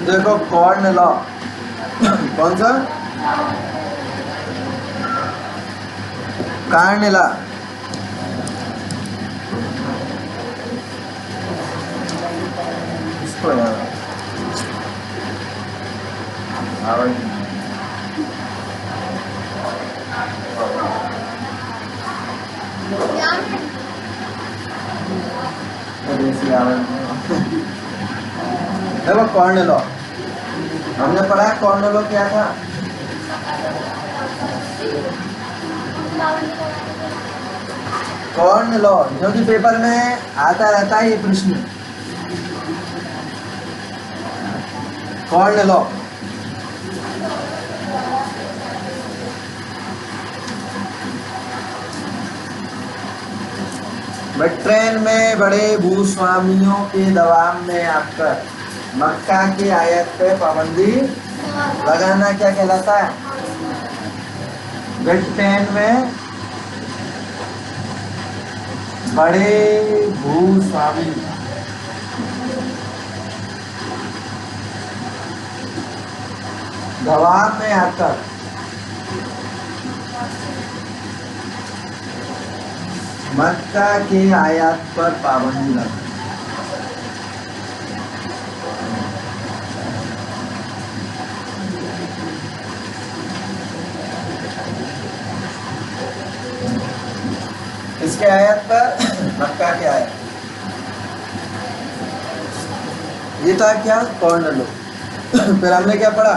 देखो corn law, कौन सा? कार्नेला। इसको यार देखो कॉर्न लॉ हमने पढ़ा है। कॉर्न लॉ क्या था? कॉर्न लॉ जो कि पेपर में आता रहता है ये प्रश्न। कॉर्न लॉ ट्रेन में बड़े भूस्वामियों के दबाव में आकर मक्का की आयात पे पाबंदी लगाना क्या कहलाता है? ट्रेन में बड़े भूस्वामी दबाव में आकर मक्का के आयात पर पाबंदी लगा। इसके आयत पर मक्का के आयत ये था क्या? Corn law. फिर हमने क्या पढ़ा?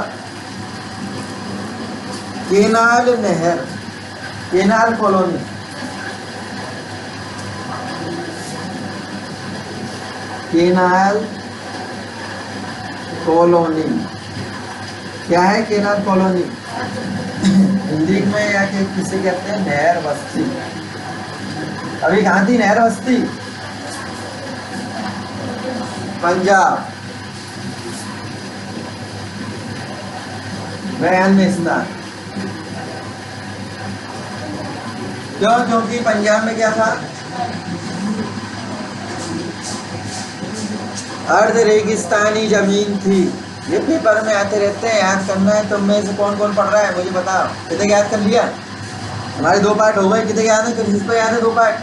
केनाल नहर, केनाल कॉलोनी। केनाल कॉलोनी क्या है? केनाल कॉलोनी हिंदी में या किसे कहते हैं? नहर बस्ती। अभी कहाँ थी नहर बस्ती? पंजाब बयान में स्नान। क्यों? क्योंकि पंजाब में क्या था? अर्ध रेगिस्तानी जमीन थी। ये पेपर में आते रहते हैं, याद करना है। तुम में से कौन कौन पढ़ रहा है मुझे बताओ। कितने याद कर लिया? हमारे 2 पार्ट हो गए। कितने याद है? किस पे याद है 2 पार्ट?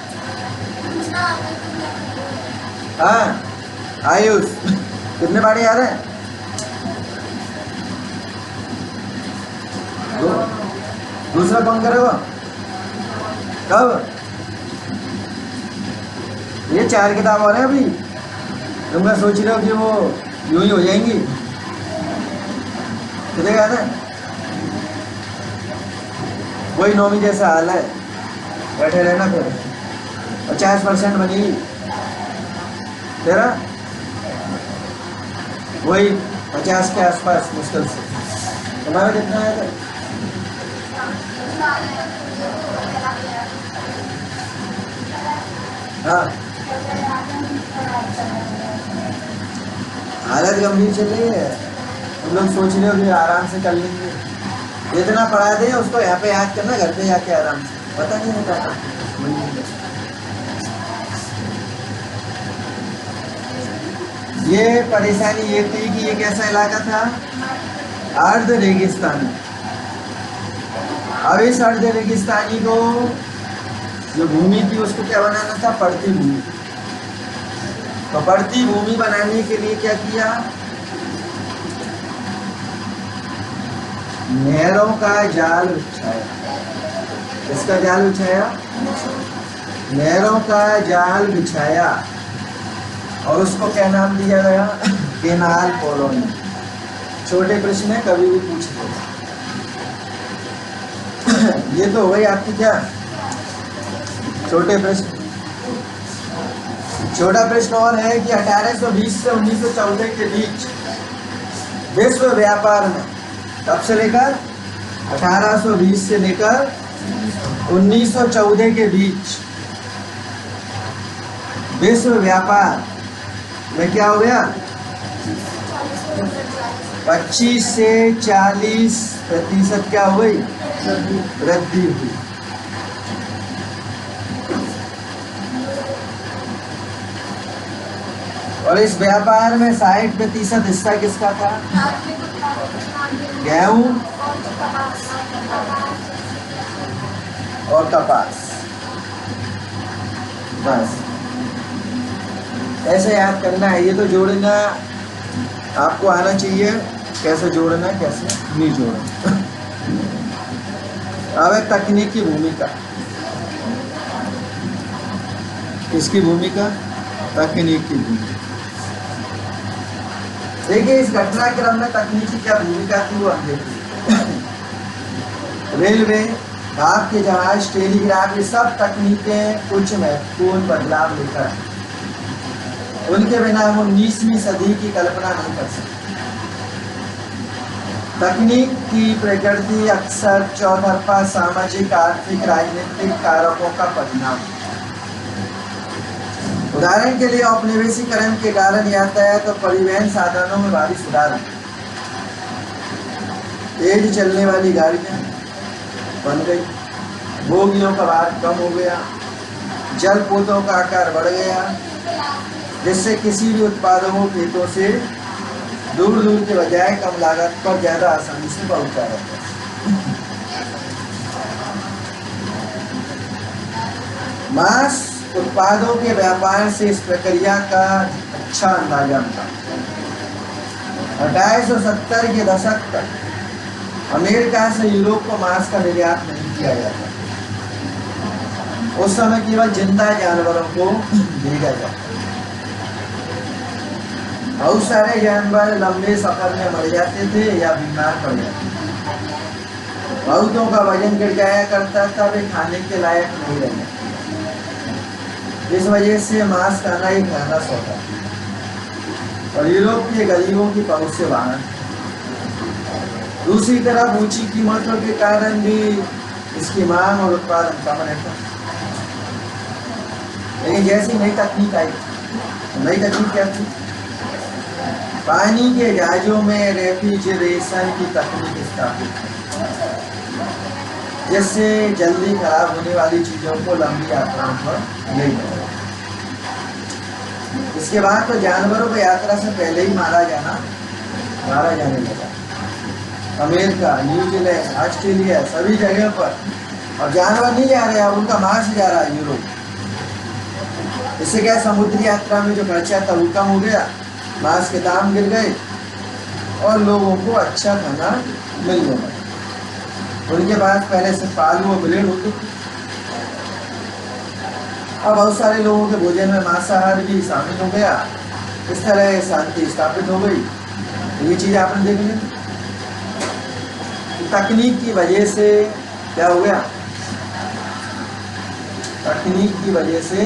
हाँ आयुष कितने पार्ट याद है? 2। दूसरा कौन करेगा? कब? ये 4 किताब और है अभी। तुम मैं सोच रहे हो कि वो यूं ही हो जाएंगी। कितने याद है? वही 9वीं जैसा हाल है। बैठे रहना फिर 50% बनेगी तेरा, वही 50 के आसपास मुश्किल से। तुम्हारा कितना है? हाँ हालत गंभीर चल रही है। हम लोग सोच रहे हो कि आराम से कर लेंगे। जितना पढ़ा दे उसको यहाँ पे याद करना, घर पे जाके आराम से। पता नहीं होता ये परेशानी ये थी कि ये कैसा इलाका था? अर्ध रेगिस्तानी। अब इस अर्ध रेगिस्तानी को जो भूमि थी उसको क्या बनाना था? पड़ती भूमि। तो पड़ती भूमि बनाने के लिए क्या किया? नहरों का जाल बिछाया। किसका जाल बिछाया? नहरों का जाल बिछाया। और उसको क्या नाम दिया गया? Canal colony. छोटे प्रश्न है, कभी भी पूछ लो। ये तो वही आपकी क्या छोटे प्रश्न। छोटा प्रश्न और है कि 1820 से 1914 के बीच विश्व व्यापार में, कब से लेकर 1820 से लेकर 1914 के बीच विश्व व्यापार में क्या हो गया? 25 से 40% क्या हो गई? वृद्धि हुई। और इस व्यापार में 60% हिस्सा किसका था? गेहूं और कपास। बस ऐसे याद करना है। ये तो जोड़ना आपको आना चाहिए, कैसे जोड़ना कैसे नहीं जोड़ना। अब है तकनीक की भूमिका। इसकी भूमिका, तकनीक की भूमिका। देखिए इस घटनाक्रम में तकनीक की क्या भूमिका थी वो हम देखिए। रेलवे, भाप के जहाज, टेलीग्राफ, ये सब तकनीकें कुछ महत्वपूर्ण बदलाव लेकर, उनके बिना हम 19वीं सदी की कल्पना नहीं कर सकते। तकनीक की प्रकृति अक्सर चौतरफा सामाजिक, आर्थिक, राजनीतिक कारकों का परिणाम। उदाहरण के लिए औपनिवेशीकरण के कारण यातायात और परिवहन साधनों में भारी सुधार हुआ। तेज चलने वाली गाड़ियां बन गई, बोगियों का भार कम हो गया, जलपोतों का आकार बढ़ गया, जिससे किसी भी उत्पादों को खेतों से दूर दूर के बजाय कम लागत पर ज्यादा आसानी से पहुंचा जाता है। मांस उत्पादों के व्यापार से इस प्रक्रिया का अच्छा अंदाजा मिला। 1870 के दशक तक अमेरिका से यूरोप को मांस का निर्यात नहीं किया जाता। उस समय केवल जिंदा जानवरों को भेजा जाता। बहुत सारे जानवर लंबे सफर में मर जाते थे या बीमार पड़ जाते थे। बहुतों का वजन गिर जाया करता था, वे खाने के लायक नहीं रहे। इस वजह से मांस खाना ही महंगा सौदा और यूरोप के गरीबों की पहुंच से बाहर। दूसरी तरफ ऊंची कीमतों के कारण भी इसकी मांग और उत्पादन कम रहता। लेकिन जैसी नई तकनीक आई, नई तकनीक क्या थी? पानी के जहाजों में रेफ्रिजरेशन की तकनीक स्थापित, जिससे जल्दी खराब होने वाली चीजों को लंबी यात्राओं पर ले जाए। इसके बाद तो जानवरों को यात्रा से पहले ही मारा जाने लगा। अमेरिका, न्यूजीलैंड, ऑस्ट्रेलिया, सभी जगह पर और जानवर नहीं जा रहे, अब उनका मांस जा रहा है यूरोप। इससे क्या, समुद्री यात्रा में जो खर्चा था वो कम हो गया, मांस के दाम गिर गए और लोगों को अच्छा खाना मिल गया। उनके पास पहले से पालू और ब्लेड होते थे, अब बहुत सारे लोगों के भोजन में मांसाहार भी शामिल हो गया। इस तरह शांति स्थापित हो गई। ये चीज आपने देख ली। तकनीक की वजह से क्या हो गया? तकनीक की वजह से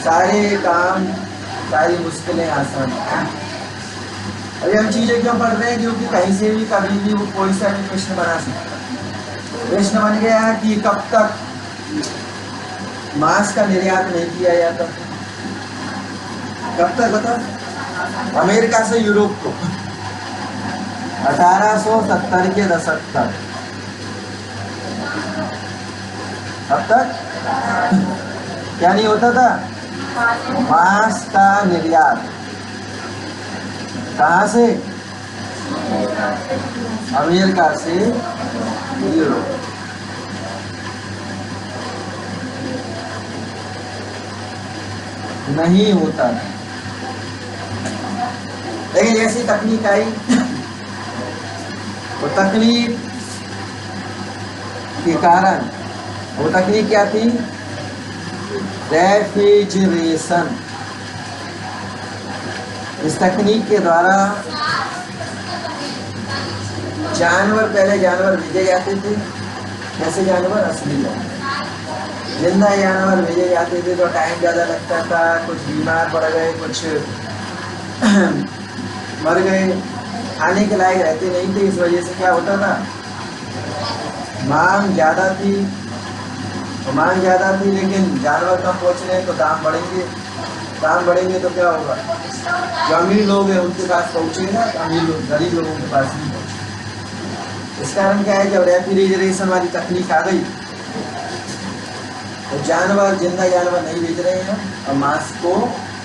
सारे काम, सारी मुश्किलें आसान। अभी हम चीजें क्यों पढ़ रहे हैं? क्योंकि कहीं से भी कभी भी वो कोई सा भी प्रश्न बना सकता है। प्रश्न बन गया कि कब तक मांस का निर्यात नहीं किया जाता? कब तक बता? अमेरिका से यूरोप को 1870 के दशक तक। अब तक क्या नहीं होता था? मांस का निर्यात। कहाँ से? अमेरिका से यूरोप। नहीं होता। लेकिन ऐसी तकनीक आई, वो तकनीक के कारण, वो तकनीक क्या थी? रेफ्रिजरेशन। इस तकनीक के द्वारा पहले जानवर भेजे जाते थे। कैसे जानवर? असली जानवर। जिंदा जानवर भेजे जाते थे तो टाइम ज़्यादा लगता था, कुछ बीमार पड़ गए, कुछ मर गए, खाने के लायक रहते नहीं थे। इस वजह से क्या होता था? मांग ज़्यादा थी, लेकिन जानवर कम पहुँच रहे तो दाम बढ़ेंगे। दाम बढ़ेंगे तो क्या होगा? जो अमीर लोग हैं उनके पास पहुँचेगा, अमीर लोग गरीब लोगों के पास नहीं पहुँचेगा। इस कारण क्या है, जब रेफ्रिजरेशन वाली तकनीक आ गई तो जिंदा जानवर नहीं बेच रहे हैं और मांस को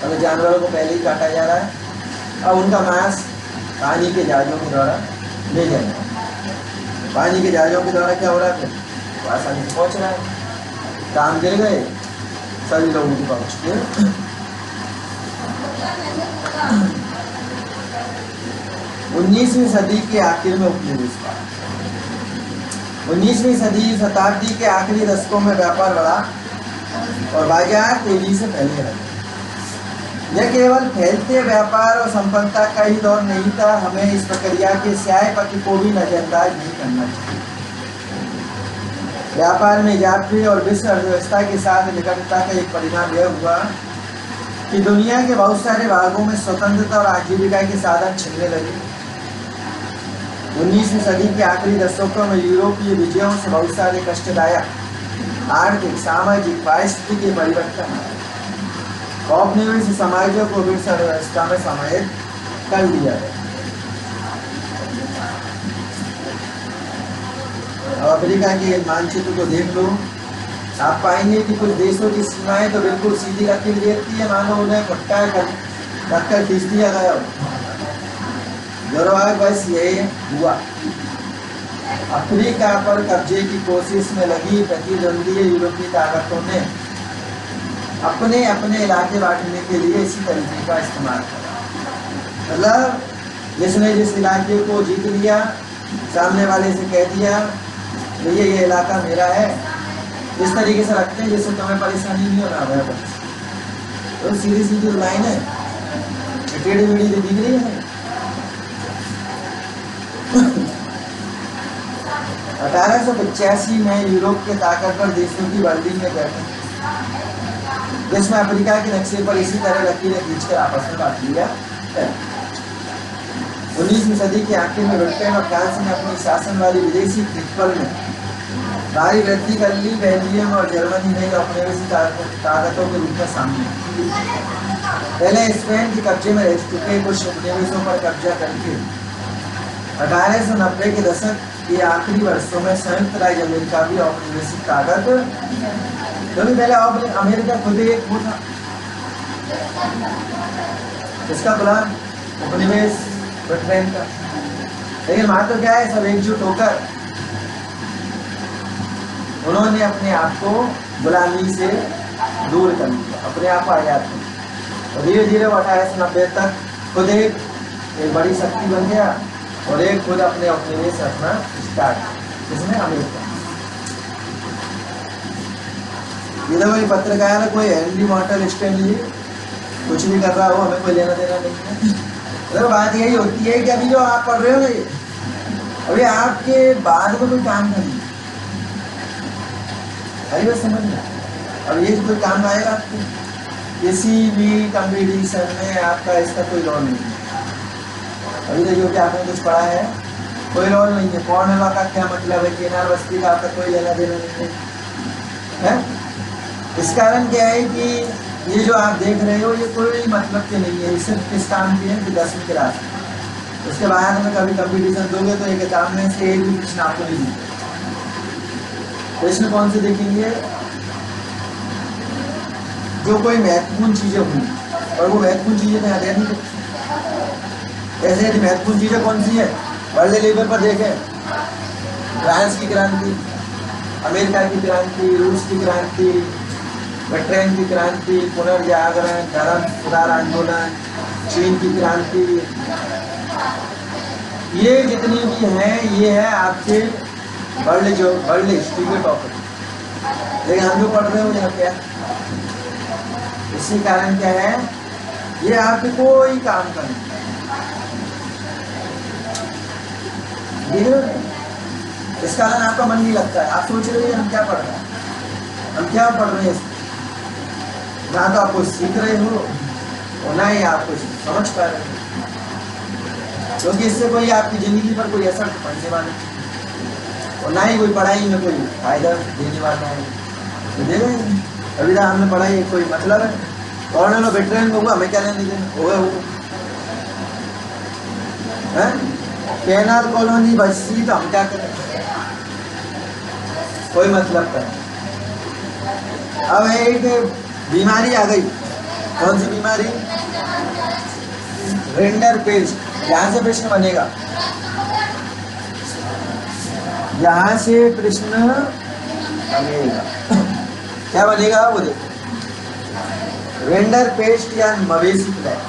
मतलब जानवरों को पहले ही काटा जा रहा है, अब उनका मांस पानी के जहाजों के द्वारा ले जाएंगे। पानी के जहाजों के द्वारा क्या हो रहा है, फिर तो आसानी से पहुँच रहा है। काम गिर गए, सभी लोगों को पहुँच के 19वीं सदी के आखिर में उपनिवेशवाद। 19वीं शताब्दी के आखिरी दशकों में व्यापार बढ़ा और बाजार तेजी से फैलने लगे। यह केवल फैलते व्यापार और संपन्नता का ही दौर नहीं था, हमें इस प्रक्रिया के स्याय पक्ष को भी नजरअंदाज नहीं करना चाहिए। व्यापार में इजाफे और विश्व अर्थव्यवस्था के साथ निकटता का एक परिणाम यह हुआ कि दुनिया के बहुत सारे भागों में स्वतंत्रता और आजीविका के साधन छिनने लगे। 19वीं सदी के आखिरी दशकों में यूरोपीय विजयों से बहुत सारे कष्टदायक आर्थिक, सामाजिक, पारिस्थितिक परिवर्तन औपनिवेश समाजों को विश्व अर्थव्यवस्था में समाहित कर दिया गया। अफ्रीका के मानचित्र को देख लो, आप पाएंगे कि कुछ देशों की सीमाएं तो बिल्कुल सीधी लकीर देती है, मानो उन्हें पट्टा रखकर खींच दिया गया। दुर्भाग्य बस यही हुआ। अफ्रीका पर कब्जे की कोशिश में लगी प्रतिद्वंदी यूरोपीय ताकतों ने अपने अपने इलाके बांटने के लिए इसी तरीके का इस्तेमाल करा। मतलब जिसने जिस इलाके को जीत लिया, सामने वाले से कह दिया भैया ये इलाका मेरा है, इस तरीके से रखते हैं जिससे तुम्हें परेशानी नहीं होना है। तो सीधी सीधी लाइन है, टेढ़ी मेढ़ी दिख रही है। 1885 में यूरोप के ताकतवर देशों की बर्लिन में बैठक, जिसमें अफ्रीका के नक्शे पर इसी तरह लकीरें खींचकर आपस में बांट लिया है। 19वीं सदी के आखिर में ब्रिटेन और फ्रांस ने अपनी शासन वाली विदेशी क्षेत्रफल में भारी वृद्धि कर ली। बेल्जियम और जर्मनी ने औपनिवेशिक ताकतों के रूप में सामने पहले स्पेन के कब्जे में रह चुके कुछ उपनिवेशों पर कब्जा करके 1890 के दशक के आखिरी वर्षों में संयुक्त राज्य अमेरिका भी औपनिवेशिक ताकत, क्योंकि पहले अमेरिका खुद एक वो था, इसका गुलाम उपनिवेश ब्रिटेन का। लेकिन महत्व क्या है, सब एकजुट होकर उन्होंने अपने आप को गुलामी से दूर कर लिया, अपने आप को आजाद कर लिया। और धीरे धीरे वो 1890 तक खुद एक बड़ी शक्ति बन गया और एक खुद अपने उपनिवेश रखना स्टार्ट, जिसमें अमेरिका। इधर कोई पत्रकार, कोई एंडी मॉर्टल स्टैनली कुछ भी कर रहा हो, हमें कोई लेना देना नहीं है। तो बात यही होती है कि अभी जो आप पढ़ रहे हो ये, अभी आपके बाद में कोई काम नहीं, अरे बस समझ में, अब ये कोई काम आएगा आपको किसी भी कंपटीशन में, आपका इसका कोई रोल नहीं है। अभी तो जो कि आपने कुछ पढ़ा है, कोई रोल नहीं है। पौर्ण लॉ का क्या मतलब है, केनार बस्ती का आपका कोई लेना देना नहीं है। इस कारण क्या है कि ये जो आप देख रहे हो ये कोई मतलब के नहीं है, सिर्फ किस काम की है कि 10वीं क्लास। उसके बाद में कभी कंपटीशन दोगे तो एक किताब में से एक भी प्रश्न आपको नहीं दिखेगा। प्रश्न कौन से देखेंगे, जो कोई महत्वपूर्ण चीजें हुई, और वो महत्वपूर्ण चीजें तो याद नहीं। ऐसे यदि महत्वपूर्ण चीजें कौन सी है, वर्ल्ड लेवल पर देखें, फ्रांस की क्रांति, अमेरिका की क्रांति, रूस की क्रांति, ब्रिटेन की क्रांति, पुनर्जागरण, धर्म सुधार आंदोलन, चीन की क्रांति, ये जितनी भी हैं ये है आपके वर्ल्ड हिस्ट्री के टॉपिक। लेकिन हम जो पढ़ रहे हो यहाँ क्या, इसी कारण क्या है, ये आपके कोई काम का नहीं। इस कारण आपका मन नहीं लगता है, आप सोच रहे हैं हम क्या पढ़ रहे हैं, हम क्या पढ़ रहे हैं। ना तो आप कुछ सीख रहे हो और ना ही आप कुछ समझ पा रहे हो, क्योंकि इससे कोई आपकी जिंदगी पर कोई असर पड़ने वाला नहीं, और ना ही कोई पढ़ाई में कोई फायदा देने वाला है। तो दे रहे हैं अभी तक हमने पढ़ाई कोई मतलब है, और ना वेटरन होगा, हमें क्या लेने देना होगा। कैनाल कॉलोनी बची तो हम क्या करें, कोई मतलब नहीं। अब एक बीमारी आ गई, कौन सी बीमारी? Render paste. यहाँ से प्रश्न बनेगा, यहाँ से प्रश्न बनेगा। क्या बनेगा वो देखो, रेंडर पेस्ट या मवेशी प्लेग,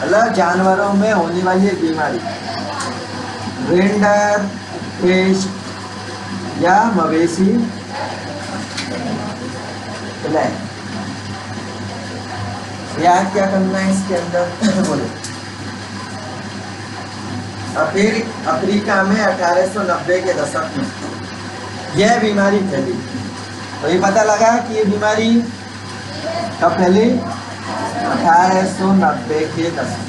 मतलब जानवरों में होने वाली एक बीमारी, रेंडर पेस्ट या मवेशी प्लेग। याद क्या करना है इसके अंदर बोले, अफ्रीका में 1890 के दशक में यह बीमारी फैली। तो ये पता लगा कि ये बीमारी कब फैली? 1890 के दशक।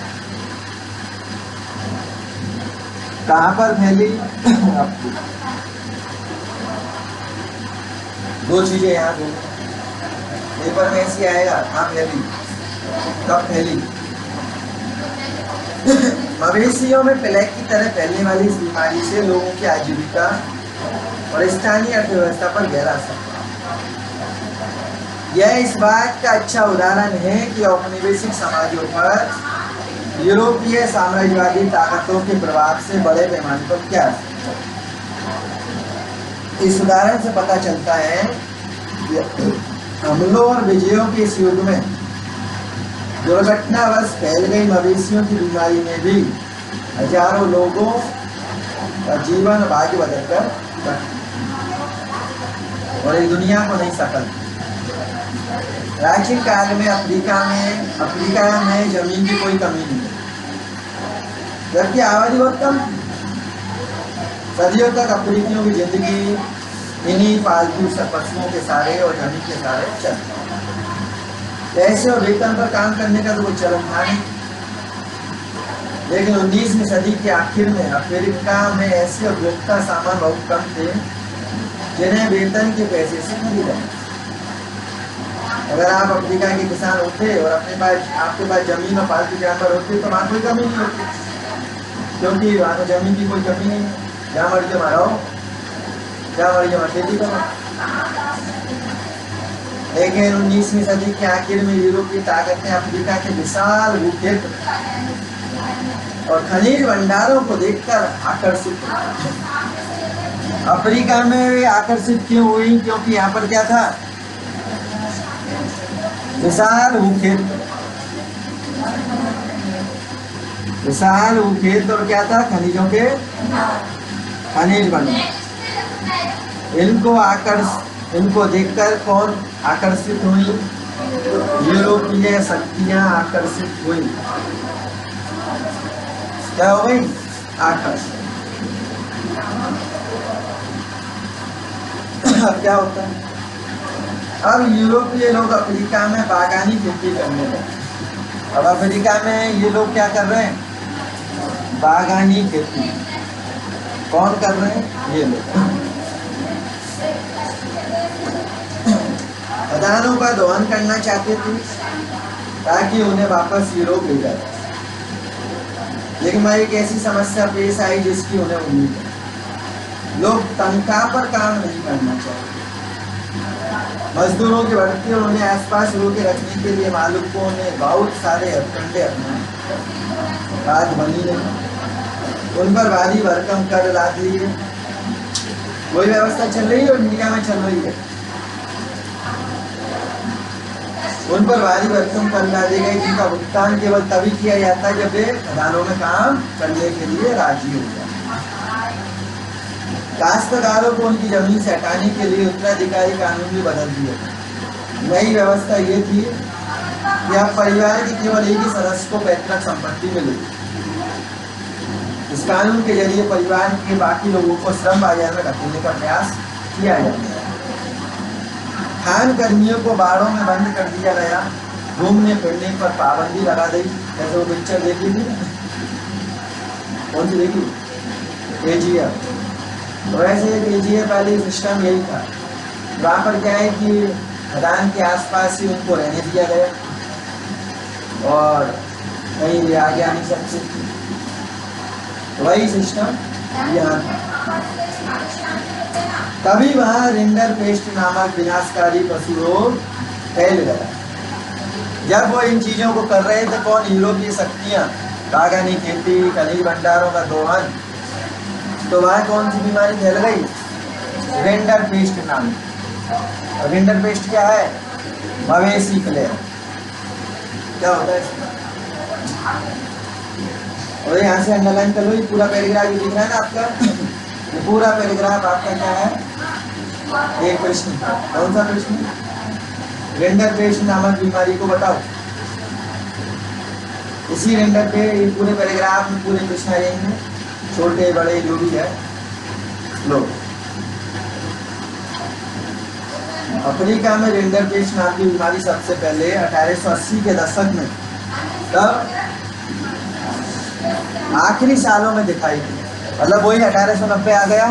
कहाँ पर फैली? दो चीजें यहाँ पेपर में ऐसी आएगा, कहाँ फैली, कब फैली। मवेशियों में प्लेग की तरह फैलने वाली इस बीमारी से लोगों की आजीविका और स्थानीय अर्थव्यवस्था पर गहरा असर पड़ा। यह इस बात का अच्छा उदाहरण है कि औपनिवेशिक समाजों पर यूरोपीय साम्राज्यवादी ताकतों के प्रभाव से बड़े पैमाने पर क्या असर। इस उदाहरण से पता चलता है कि हमलों और विजयों के इस युग में दुर्घटनावश फैल गई मवेशियों की बीमारी में भी हजारों लोगों का जीवन भाग्य बदल कर और एक दुनिया को नहीं सकल। प्राचीन काल में अफ्रीका में जमीन की कोई कमी नहीं, जबकि आबादी बहुत कम। सदियों तक अफ्रीकियों की जिंदगी इन्हीं पालतू पशुओं के सहारे और जमीन के सहारे चलती। पैसे और वेतन पर काम करने का तो कोई चलन था नहीं। लेकिन 19वीं सदी के आखिर में अफ्रीका में ऐसे उपभोक्ता सामान बहुत कम थे जिन्हें वेतन के पैसे से खरीदा। अगर आप अफ्रीका के किसान होते और आपके पास जमीन और पालतू जानवर होते तो वहाँ कोई कमी नहीं होती, क्योंकि वहाँ तो जमीन की कोई कमी नहीं है। जहाँ मर्जी वहाँ रहो, जहाँ मर्जी वहाँ खेती करो। लेकिन 19वीं सदी के आखिर में यूरोपीय ताकतें अफ्रीका के विशाल भूक्षेत्र और खनिज भंडारों को देखकर आकर्षित हुई। अफ्रीका में वे आकर्षित क्यों हुई? क्योंकि यहाँ पर क्या था? विशाल भूक्षेत्र, विशाल भूक्षेत्र और क्या था? खनिजों के खनिज भंडार। इनको देखकर कौन आकर्षित हुई? यूरोपीय शक्तियां आकर्षित हुई। क्या हो गई? आकर्षित। अब क्या होता है? अब यूरोपीय लोग अफ्रीका में बागानी खेती करने लगे। अब अफ्रीका में ये लोग क्या कर रहे हैं? बागानी खेती। कौन कर रहे हैं? ये लोग। खदानों का दोहन करना चाहते थे ताकि उन्हें वापस यूरोप ले जाए। लेकिन वह एक ऐसी समस्या पेश आई जिसकी उन्हें उम्मीद है। लोग तनख्वाह पर काम नहीं करना चाहते। मजदूरों की बढ़ती और उन्हें आसपास रोके रखने के लिए मालिकों ने बहुत सारे हथकंडे अपनाए। बात बनी नहीं। उन पर भारी भरकम कर लाद लिए। वही व्यवस्था चल रही है और इंडिया में चल रही है। उन पर भारी भरकम कर ला दी गई, जिनका भुगतान केवल तभी किया जाता है जब वे खदानों में काम करने के लिए राजी हो जाए। काश्तकारों को उनकी जमीन से हटाने के लिए उत्तराधिकारी कानून भी बदल दिए। नई व्यवस्था ये थी कि अब परिवार के केवल एक ही सदस्य को पैतृक संपत्ति मिलेगी। इस कानून के जरिए परिवार के बाकी लोगों को श्रम बाजार में धकेलने का प्रयास किया जाता है। खान कर्मियों को बाड़ों में बंद कर दिया गया। घूमने फिरने पर पाबंदी लगा दी। जैसे वो पिक्चर देखी थी, कौन सी देखी? KGF। तो ऐसे KGF वाली सिस्टम यही था। वहाँ पर क्या है कि खदान के आसपास ही उनको रहने दिया गया और कहीं भी आगे आ नहीं सकते। वही सिस्टम यहाँ था। तभी वहाँ रेंडर पेस्ट नामक विनाशकारी पशु रोग फैल गया। जब वो इन चीज़ों को कर रहे थे, कौन यूरोपीय शक्तियाँ, बागानी खेती, खनिज भंडारों का दोहन, तो वहाँ कौन सी बीमारी फैल गई? रिंडरपेस्ट नाम। और रिंडरपेस्ट क्या है? मवेशी प्लेग। क्या होता है इसमें? और यहाँ से अंडरलाइन कर लो, ये पूरा पैराग्राफ ये दिख रहा है ना आपका, ये पूरा पैराग्राफ आपका क्या है? एक प्रश्न। कौन सा प्रश्न? रिंडरपेस्ट नामक बीमारी को बताओ। इसी रेंडर पे ये पूरे पैराग्राफ में पूरे प्रश्न आएंगे, छोटे बड़े जो भी है। लो, अफ्रीका में रिंडरपेस्ट नाम की बीमारी सबसे पहले 1880 के दशक में, तब आखिरी सालों में दिखाई दी। मतलब वही 1890 आ गया,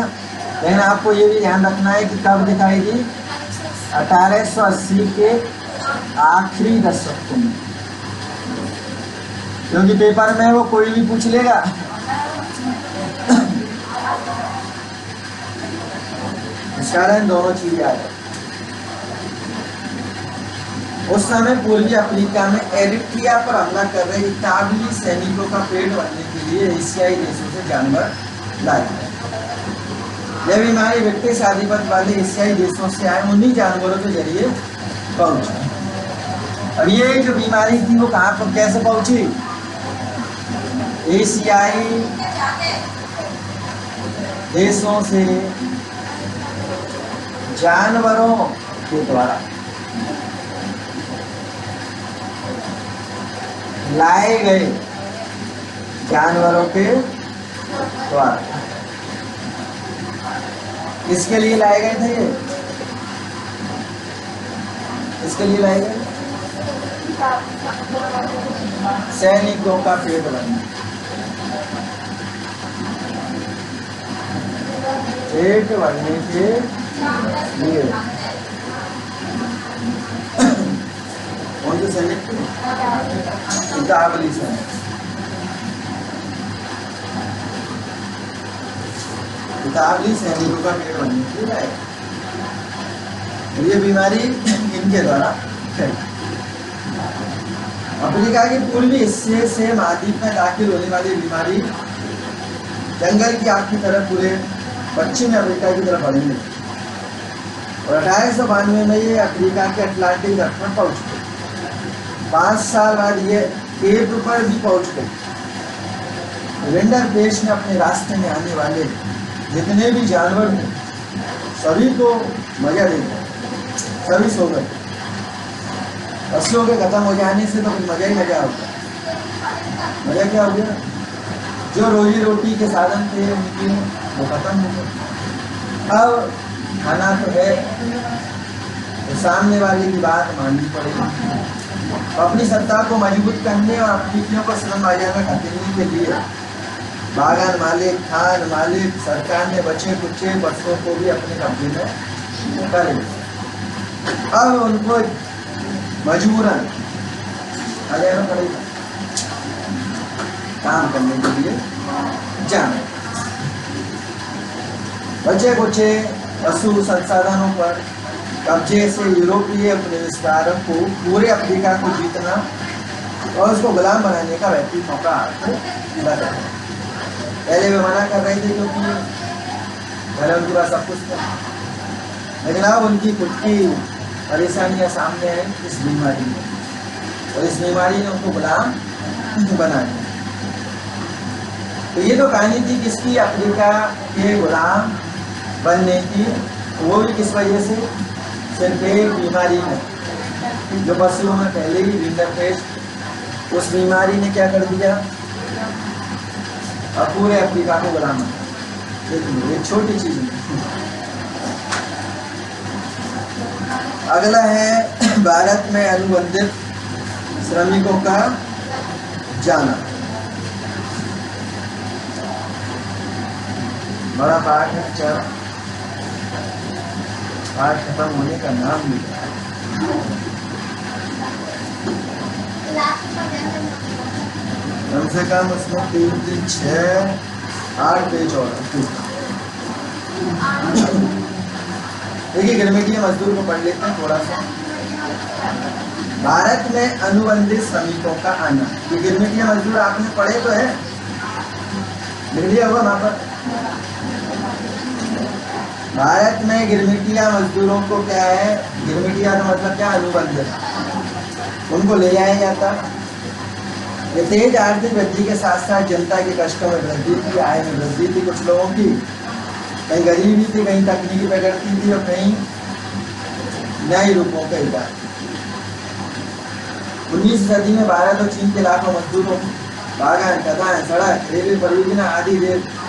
लेकिन आपको ये भी ध्यान रखना है कि कब दिखाई दी? 1880 के आखिरी दशक में, क्योंकि पेपर में वो कोई भी पूछ लेगा। इस कारण दोनों चीजें आ जाए। उस समय पूर्वी अफ्रीका में एरिट्रिया पर हमला कर रहे इतालवी सैनिकों का पेट भरने के लिए एशियाई देशों से जानवर लाए गए। यह बीमारी ब्रिटिश आधिपत्य वाले एशियाई देशों से आए उन्हीं जानवरों के जरिए पहुंची। अब ये जो बीमारी थी वो कहाँ पर कैसे पहुंची? एशियाई देशों से जानवरों के द्वारा लाए गए जानवरों के द्वारा। किसके लिए लाए गए थे ये? किसके लिए लाए गए? सैनिकों का पेट भरना। पेट भरने के लिए कौन से सैनिक थे? इतालवी सैनिक। इतालवी सैनिकों का पेट भरने के लिए आए। ये बीमारी इनके द्वारा फैली। अफ्रीका के पूर्वी हिस्से से महाद्वीप में दाखिल होने वाली बीमारी जंगल की आग की तरह पूरे पश्चिमी अफ्रीका की तरफ बढ़ी और 1892 में ये अफ्रीका के अटलांटिक तट पर पहुंच गई। 5 साल बाद ये केप पर भी पहुंच गई। रिंडरपेस्ट ने अपने रास्ते में आने वाले जितने भी जानवर थे सभी को मजा दे दिया, सभी सो गए। फसलों के खत्म हो जाने से तो मजा ही मजा होता। मजा क्या हो गया? जो रोजी रोटी के साधन थे उनकी वो खत्म हो गए। अब खाना तो है, तो सामने वाले की बात माननी पड़ेगी। अपनी सत्ता को मजबूत करने और अफ्रीकियों को श्रम बाजार में खदेड़ने के लिए बागान मालिक, खान मालिक, सरकार ने बचे कुचे पशुओं को भी अपने कब्जे में कर लिया। अब उनको मजबूरन आ जाना पड़ेगा काम करने के लिए जाना। बचे कुचे पशु संसाधनों पर कब्जे से यूरोपीय उपनिवेशकारों को पूरे अफ्रीका को जीतना और उसको गुलाम बनाने का वैश्विक मौका मिला था। पहले वे मना कर रहे थे क्योंकि पहले उनके पास सब कुछ था, लेकिन अब उनकी खुद की परेशानियां सामने आई इस बीमारी में, और इस बीमारी ने उनको गुलाम बना दिया। तो ये तो कहानी थी किसकी? अफ्रीका के गुलाम बनने की। वो भी किस वजह से? सिर्फ एक बीमारी में जो पशुओं में पहले ही रिंडरपेस्ट, उस बीमारी ने क्या कर दिया? और पूरे अफ्रीका को गुलाम बना। एक छोटी चीज है। अगला है भारत में अनुबंधित श्रमिकों का जाना। बड़ा पाठ है, चल पाठ खत्म होने का नाम नहीं। कम से कम उसमें 3 6 8 पेज और। देखिए ग्रामेटिया मजदूर को पढ़ लेते हैं थोड़ा सा। भारत में अनुबंधित श्रमिकों का आना। ये गिरमिटिया मजदूर आपने पढ़े तो है, लिख लिया होगा वहां पर। भारत में गिरमिटिया मजदूरों को क्या है, गिरमिटिया का मतलब क्या, अनुबंधित, उनको ले जाया जाता। ये तेज आर्थिक वृद्धि के साथ साथ जनता के कष्टों में वृद्धि थी, आय में वृद्धि थी कुछ लोगों की, कहीं गरीबी थी, कहीं तकनीकी प्रगति थी और कहीं नए रूपों का इजाद। 19वीं सदी में भारत और चीन के लाखों मजदूरों बागान, खदान, सड़क, रेलवे परियोजना आदि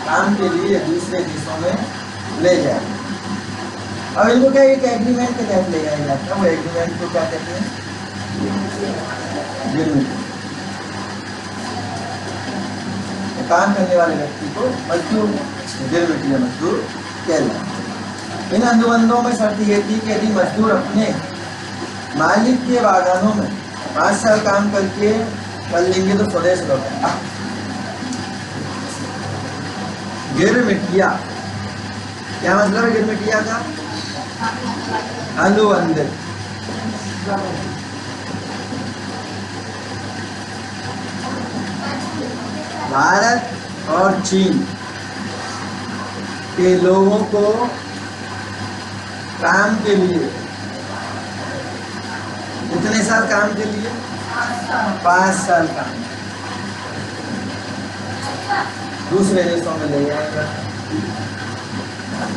काम के लिए दूसरे देशों में ले जाए। अब इनको क्या एक एग्रीमेंट के तहत ले जाया जाता है, वो एग्रीमेंट को क्या कहते हैं, गिरमिट। काम करने वाले व्यक्ति को मजदूर, गिरमिटिया मजदूर कहलाते। इन अनुबंधों में शर्त यह थी कि यदि मजदूर अपने मालिक के बागानों में 5 साल काम करके कर लेंगे तो स्वदेश लौटे। गिरमिटिया क्या मतलब है, गिरमिटिया का अनुबंधित। भारत और चीन के लोगों को काम के लिए, कितने साल काम के लिए, 5 साल काम, दूसरे देशों में ले जाएगा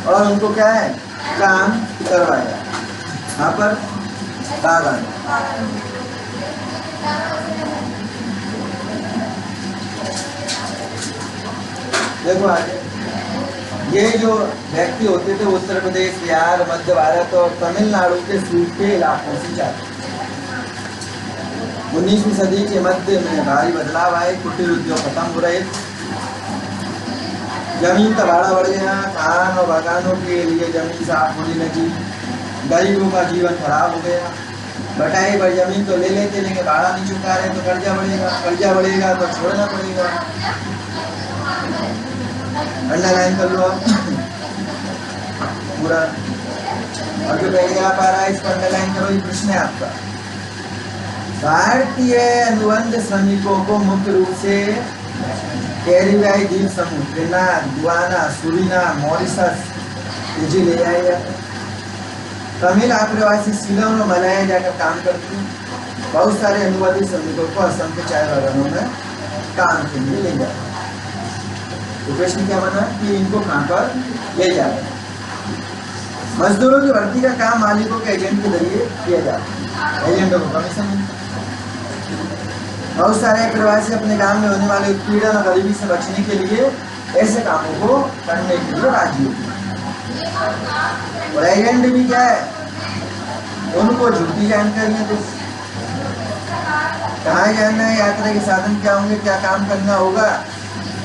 और उनको क्या है, काम करवाया यहाँ पर बागान। देखो आगे, ये जो व्यक्ति होते थे उत्तर प्रदेश, बिहार, मध्य भारत और तमिलनाडु के सूखे इलाकों से जाते। 19वीं सदी के मध्य में भारी बदलाव आए, कुटीर उद्योग खत्म हो रहे, जमीन का भाड़ा बढ़ गया, खान और बागानों के लिए जमीन साफ होने लगी, गरीबों का जीवन खराब हो गया। बटाई पर जमीन तो ले लेते लेकिन भाड़ा नहीं चुका रहे तो कर्जा बढ़ेगा तो छोड़ना पड़ेगा। अंडरलाइन कर लो आप पूरा, और जो पैराग्राफ आ रहा है इसको अंडरलाइन करो, ये प्रश्न है आपका। भारतीय अनुबंध श्रमिकों को मुख्य रूप से कैरिबियाई द्वीप समूह, त्रिनाद, गुआना, सुरीनाम, मॉरिशस, फिजी ले जाया जाता। तमिल आप्रवासी सीलोन और मलाया जाकर काम करते हैं। बहुत सारे अनुबंधित श्रमिकों को असम के चाय बागानों में काम के लिए ले जाते हैं। तो प्रश्न क्या बना कि इनको कहाँ पर ले जाते हैं। मजदूरों की भर्ती का काम मालिकों के एजेंट के जरिए किया जाता है, एजेंटों को कमीशन मिलता है। बहुत सारे प्रवासी अपने काम में होने वाले उत्पीड़न और गरीबी से बचने के लिए ऐसे कामों को करने के लिए राजी होते हैं। और एजेंट भी क्या है, उनको झूठी जानकारियां दे, कहाँ जाना है, यात्रा के साधन क्या होंगे, क्या काम करना होगा,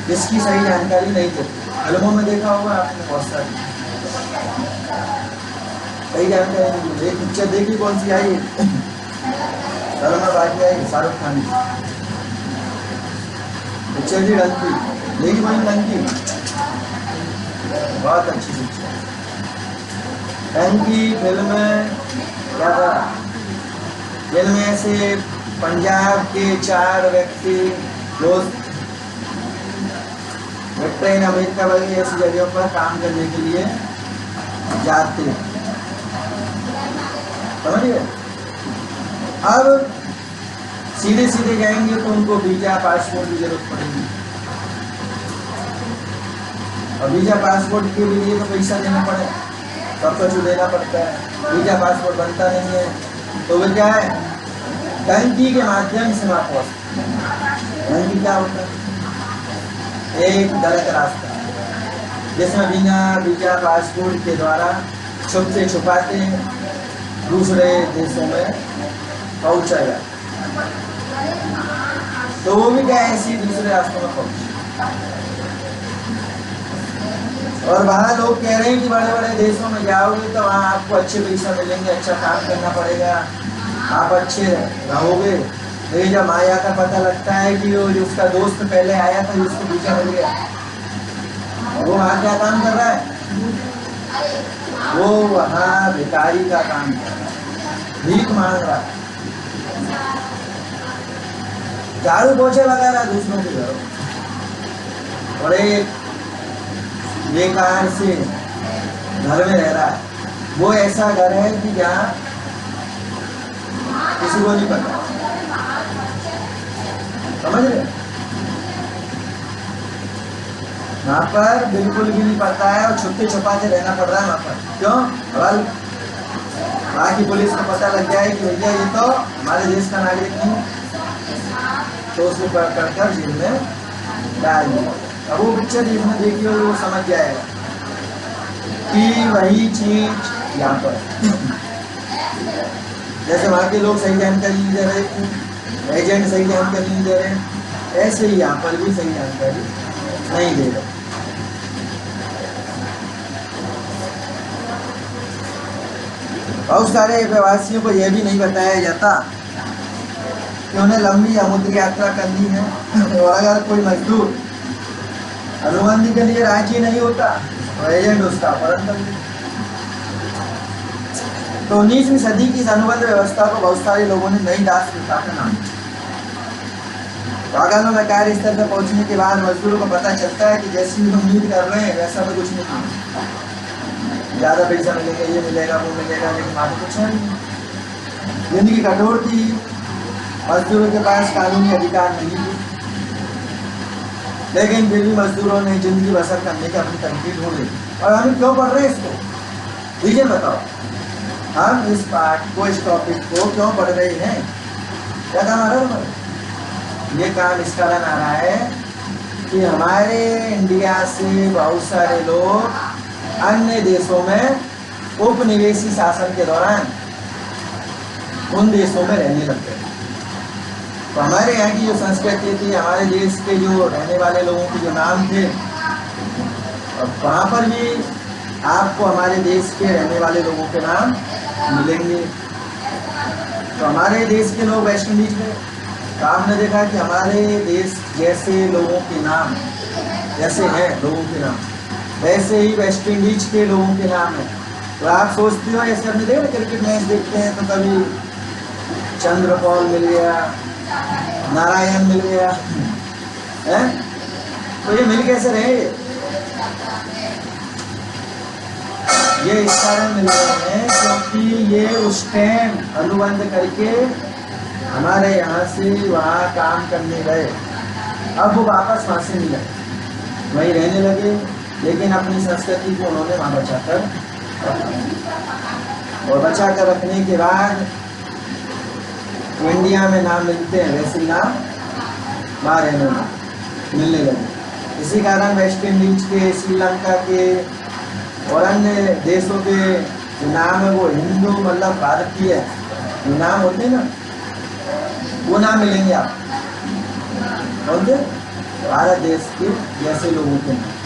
इसकी सही जानकारी नहीं देते। फिल्मों में देखा होगा आपने बहुत सारी, सही जानकारी नहीं देते। एक पिक्चर देखी कौन सी आई, सलमा बाकी आई, शाहरुख खान की पिक्चर थी डंकी, देखी वही डंकी, बहुत अच्छी पिक्चर डंकी। फिल्म में क्या था, फिल्म में से पंजाब के 4 व्यक्ति दोस्त ब्रिटेन, अमेरिका वगैरह ऐसी जगहों पर काम करने के लिए जाते हैं, समझिए। अब सीधे सीधे जाएंगे तो उनको वीजा पासपोर्ट की जरूरत पड़ेगी, और वीजा पासपोर्ट के लिए तो पैसा देना पड़े, सब कुछ देना पड़ता है। वीजा पासपोर्ट बनता नहीं है तो वो क्या है, डंकी के माध्यम से वहाँ पहुँचते। डंकी क्या होता है, एक गलत रास्ता जिसमें बिना वीजा पासपोर्ट के द्वारा छुप से छुपाते हैं दूसरे देशों में पहुंचा जाए, तो वो भी क्या ऐसी दूसरे रास्तों में पहुंचे। और वहाँ लोग कह रहे हैं कि बड़े बड़े देशों में जाओगे तो वहाँ आपको अच्छे पैसा मिलेंगे, अच्छा काम करना पड़ेगा, आप अच्छे रहोगे। लेकिन जब आया का पता लगता है कि वो जो उसका दोस्त पहले आया था उसको वीजा मिल गया, वो वहाँ क्या काम कर रहा है, वो वहाँ भिखारी का काम कर रहा है, भीख मांग रहा है। झाड़ू पोछे वगैरह दूसरों के घरों, और एक बेकार से घर में रह रहा है, वो ऐसा घर है कि जहाँ किसी को नहीं पता, समझ रहे? वहाँ पर बिल्कुल भी नहीं पता है और छुपके छुपाते रहना पड़ रहा है वहाँ पर। क्यों? अवल बाकी पुलिस को पता लग जाए कि भैया ये तो हमारे देश का नागरिक नहीं, तो उसको पकड़ कर जेल में डाल दिया। अब वो पिक्चर जिसने देखी हो वो समझ जाएगा कि वही चीज यहाँ पर जैसे वहाँ के लोग सही जानकारी नहीं दे रहे, एजेंट सही जानकारी नहीं दे रहे, ऐसे ही यहाँ पर भी सही जानकारी नहीं दे रहे। बहुत सारे प्रवासियों को यह भी नहीं बताया जाता कि उन्हें लंबी समुद्री यात्रा करनी है, और अगर कोई मजदूर अनुबंध के लिए राजी नहीं होता तो एजेंट उसका अपहरण कर लेता। तो 19वीं सदी की इस अनुबंध व्यवस्था को बहुत सारे लोगों ने नई दास प्रथा का नाम दिया। वागनों में कार्य स्तर पर पहुंचने के बाद मजदूरों को पता चलता है कि जैसी उम्मीद कर रहे हैं वैसा तो कुछ नहीं, ज़्यादा पैसा मिलेगा, ये मिलेगा, वो मिलेगा, लेकिन वहाँ कुछ नहीं। जिंदगी कठोर थी, मजदूरों के पास कानूनी अधिकार नहीं थे, लेकिन फिर भी मजदूरों ने जिंदगी बसर करने की अपनी तरकीब ढूंढ ली। और हम क्यों पढ़ रहे हैं इसको, रीजन बताओ। हम इस पाठ को, इस टॉपिक को क्यों पढ़ रहे हैं? क्या काम आ रहा है हमारे? ये काम इस कारण आ रहा है कि हमारे इंडिया से बहुत सारे लोग अन्य देशों में उपनिवेशी शासन के दौरान उन देशों में रहने लगते हैं। तो हमारे यहाँ की जो संस्कृति थी, हमारे देश के जो रहने वाले लोगों के जो नाम थे, और वहाँ पर भी आपको हमारे देश के रहने वाले लोगों के नाम मिलेंगे। तो हमारे देश के लोग वेस्ट इंडीज में, तो आपने देखा कि हमारे देश जैसे लोगों के नाम जैसे हैं लोगों के नाम, वैसे ही वेस्ट इंडीज के लोगों के नाम है। तो आप सोचते हो, ऐसे अपने देखो क्रिकेट मैच देखते हैं तो कभी चंद्रपॉल मिल गया, नारायण मिल गया है, तो ये मिल कैसे रहे? ये इस कारण मिल रहे हैं क्योंकि ये उस टाइम अनुबंध करके हमारे यहाँ से वहाँ काम करने गए, अब वो वापस वहाँ से नहीं गए, वहीं रहने लगे, लेकिन अपनी संस्कृति को उन्होंने वहाँ बचा कर रखा। और बचा कर रखने के बाद इंडिया में नाम मिलते हैं वैसे नाम वहाँ रहने मिलने लगे। इसी कारण वेस्ट इंडीज के, श्रीलंका के और अन्य देशों के जो नाम है वो हिंदू मतलब भारतीय जो नाम होते हैं ना, वो नाम मिलेंगे आप कौन से? भारत देश के जैसे लोगों के नाम।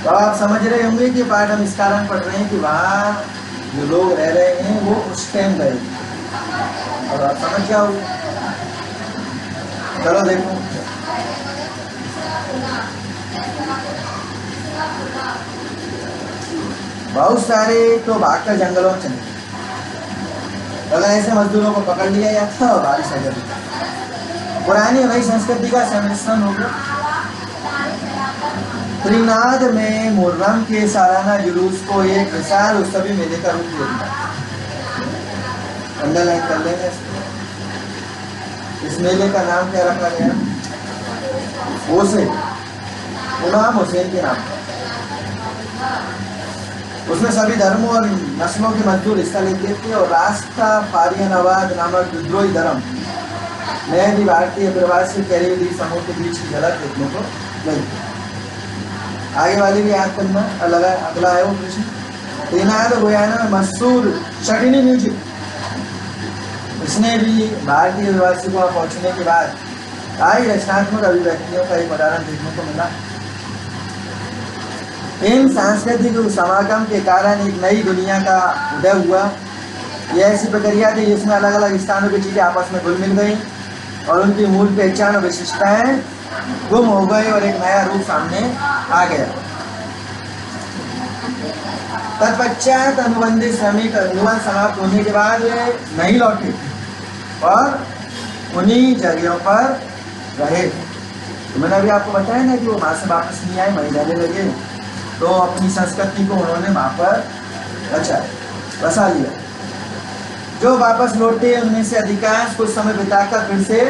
तो आप समझ रहे होंगे कि पाठ हम इस कारण पढ़ रहे हैं कि वहाँ जो लोग रह रहे हैं वो उस टाइम गए, और आप समझ जाओ। चलो देखो, बहुत सारे तो भागकर जंगलों में चले, अगर ऐसे मजदूरों को पकड़ लिया जाता और बारिश आ जाती। पुरानी नई संस्कृति का सम्मिश्रण हो गया। त्रिनाद में मुहर्रम के सालाना जुलूस को एक विशाल उत्सवी मेले का रूप दिया। अंडरलाइन कर लेंगे इसको। इस मेले का नाम क्या रखा गया? हुसैन, इमाम हुसैन के नाम। उसमें सभी धर्मों और नस्लों के मजदूर हिस्सा लेते थे, और रास्ताफारियनवाद नामक विद्रोही धर्म में भी भारतीय प्रवासी कैरेबियाई समूह के बीच की झलक देखने को मिली। आगे वाली भी याद करना। अगला है वो प्रश्न। त्रिनाद गुयाना में मशहूर शकिनी म्यूजिक, इसने भी भारतीय प्रवासी को पहुंचने के बाद कई रचनात्मक अभिव्यक्तियों का एक उदाहरण देखने को मिला। इन सांस्कृतिक समागम के कारण एक नई दुनिया का उदय हुआ। यह ऐसी प्रक्रिया थी जिसमें अलग अलग स्थानों की चीजें आपस में घुल मिल गई और उनकी मूल पहचान और विशिष्टताएं गुम हो गई और एक नया रूप सामने आ गया। तत्पश्चात अनुबंधित श्रमिक अनुबंध समाप्त होने के बाद वे नहीं लौटे, और उन्हीं जगहों पर रहे। तो मैंने अभी आपको बताया ना कि वो वहाँ से वापस नहीं आए, वहीं रहने लगे, तो अपनी संस्कृति को उन्होंने वहाँ पर बसा लिया। जो वापस लौटे उनमें से अधिकांश कुछ समय बिताकर फिर से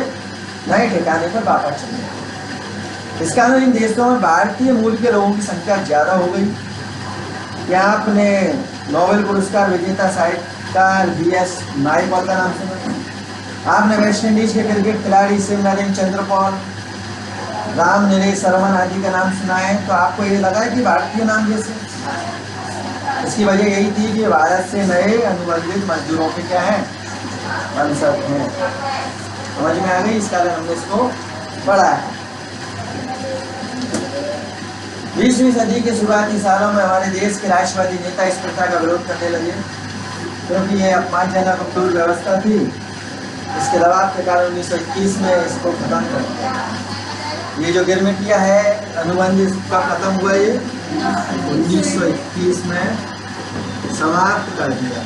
नए ठिकाने पर वापस चले। इस कारण इन देशों में भारतीय मूल के लोगों की संख्या ज़्यादा हो गई। क्या आपने नोबेल पुरस्कार विजेता साहित्यकार V.S. नायपॉल का नाम सुना? आपने वेस्ट इंडीज के क्रिकेट खिलाड़ी शिव नरेन चंद्रपॉल, राम नरेश शर्मन आदि का नाम सुना है? तो आपको ये लगा है कि भारतीय नाम जैसे? इसकी वजह यही थी कि भारत से नए अनुबंधित मजदूरों के क्या हैं, वंशज हैं। समझ में आ गई? इस कारण हमने इसको पढ़ा है। 20वीं सदी के शुरुआती सालों में हमारे देश के राष्ट्रवादी नेता इस प्रथा का विरोध करने लगे, क्योंकि ये अपमानजनक और क्रूर व्यवस्था थी। इसके दबाव के कारण 1921 में इसको खत्म कर दिया। ये जो गिरमिटिया है अनुबंध, इसका खत्म हुआ, ये 1921 में समाप्त कर दिया।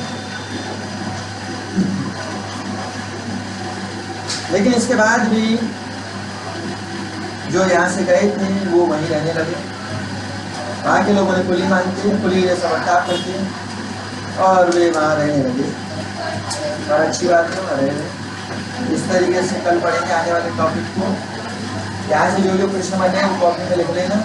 लेकिन इसके बाद भी जो यहाँ से गए थे वो वहीं रहने लगे। वहाँ के लोगों ने कुली मानते हैं, कुली जैसा बर्ताव करते हैं और वे वहाँ रहने लगे। और अच्छी बात है, वहाँ रहे। इस तरीके से कल पढ़ेंगे आने वाले टॉपिक को। यहाँ से जो प्रश्न बने हैं वो कॉपी में लिख लेना।